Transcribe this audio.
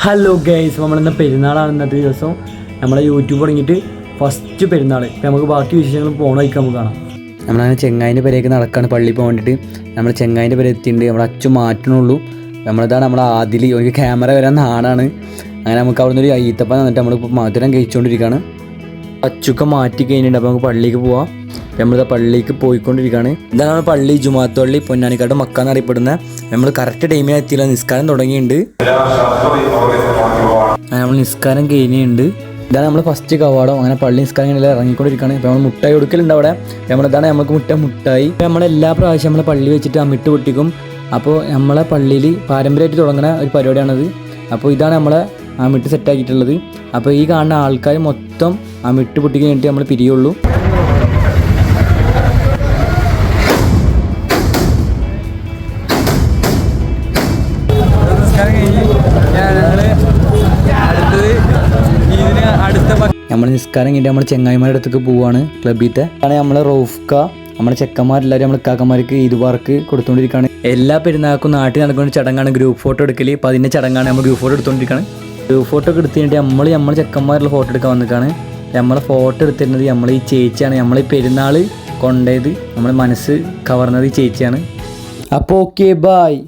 Hello guys, നമ്മളിന്ന് പെരുന്നാളാണ് ഇന്നത്തെ ദിവസം. നമ്മളെ യൂട്യൂബ് തുടങ്ങിയിട്ട് ഫസ്റ്റ് പെരുന്നാൾ. ഇപ്പം നമുക്ക് ബാക്കി വിശേഷങ്ങൾ പോകണ വയ്ക്കാൻ നമുക്ക് കാണാം. നമ്മളങ്ങനെ ചെങ്ങായിൻ്റെ പേരേക്ക് നടക്കുകയാണ് പള്ളിയിൽ പോകാൻ വേണ്ടിയിട്ട്. നമ്മൾ ചെങ്ങായിൻ്റെ പേര് എത്തിയിട്ടുണ്ട്. നമ്മുടെ അച്ഛൻ മാറ്റണുള്ളൂ. നമ്മളിതാണ് നമ്മളെ ആദിൽ, ഒരു ക്യാമറ വരാൻ നാടാണ്. അങ്ങനെ നമുക്ക് അവിടെ നിന്നൊരു ഈത്തപ്പൻ വന്നിട്ട് നമ്മളിപ്പോൾ മധുരം കഴിച്ചുകൊണ്ടിരിക്കുകയാണ്. അച്ചുക്കെ മാറ്റി കഴിഞ്ഞിട്ടുണ്ട്. അപ്പോൾ നമുക്ക് പള്ളിക്ക് പോവാം. നമ്മളിതാ പള്ളിക്ക് പോയിക്കൊണ്ടിരിക്കുകയാണ്. ഇതാണ് നമ്മുടെ പള്ളി, ജുമാഅത്ത് പള്ളി, പൊന്നാനിക്കാട് മക്ക എന്നറിയപ്പെടുന്ന. നമ്മൾ കറക്റ്റ് ടൈമിൽ എത്തിയില്ല, നിസ്കാരം തുടങ്ങിയിട്ടുണ്ട്. നമ്മൾ നിസ്കാരം കഴിഞ്ഞുണ്ട്. ഇതാണ് നമ്മൾ ഫസ്റ്റ് കവാടം. അങ്ങനെ പള്ളി നിസ്കാരം കഴിഞ്ഞാൽ ഇറങ്ങിക്കൊണ്ടിരിക്കുകയാണ്. ഇപ്പോൾ നമ്മൾ മുട്ടായി കൊടുക്കലുണ്ട് അവിടെ. നമ്മളിതാണ് നമുക്ക് മുട്ടായി. ഇപ്പോൾ നമ്മളെല്ലാ പ്രാവശ്യം നമ്മളെ പള്ളി വെച്ചിട്ട് അമ്മിട്ട് പൊട്ടിക്കും. അപ്പോൾ നമ്മളെ പള്ളിയിൽ പാരമ്പര്യമായിട്ട് തുടങ്ങുന്ന ഒരു പരിപാടിയാണത്. അപ്പോൾ ഇതാണ് നമ്മളെ അമ്മിട്ട് സെറ്റാക്കിയിട്ടുള്ളത്. അപ്പോൾ ഈ കാണുന്ന ആൾക്കാർ മൊത്തം അമ്മിട്ട് പൊട്ടിക്ക് കഴിഞ്ഞിട്ട് നമ്മൾ പിരിയുള്ളൂ. നമ്മൾ നിസ്കാരം കഴിഞ്ഞിട്ട് നമ്മൾ ചെങ്ങായിമാരുടെ അടുത്തേക്ക് പോവാണ്. ക്ലബിത്തെ ആണ് നമ്മളെ റോഫ്ക. നമ്മുടെ ചെക്കന്മാരെല്ലാവരും നമ്മൾ കാക്കന്മാർക്ക് ഇരുവാർക്ക് കൊടുത്തുകൊണ്ടിരിക്കുകയാണ്. എല്ലാ പെരുന്നാൾക്കും നാട്ടിൽ നടക്കുന്ന ചടങ്ങാണ് ഗ്രൂപ്പ് ഫോട്ടോ എടുക്കൽ. അപ്പോൾ അതിൻ്റെ ചടങ്ങാണ് നമ്മൾ ഗ്രൂപ്പ് ഫോട്ടോ എടുത്തുകൊണ്ടിരിക്കുകയാണ്. ഗ്രൂപ്പ് ഫോട്ടോ ഒക്കെ എടുത്ത് കഴിഞ്ഞിട്ട് നമ്മൾ ചെക്കന്മാരുള്ള ഫോട്ടോ എടുക്കാൻ വന്നിട്ടാണ്. നമ്മളെ ഫോട്ടോ എടുത്തിരുന്നത് നമ്മൾ ഈ ചേച്ചിയാണ്. നമ്മൾ ഈ പെരുന്നാൾ കൊണ്ടുപോയത് നമ്മുടെ മനസ്സ് കവർന്നത് ഈ ചേച്ചിയാണ്. അപ്പോൾ ഓക്കെ, ബായ്.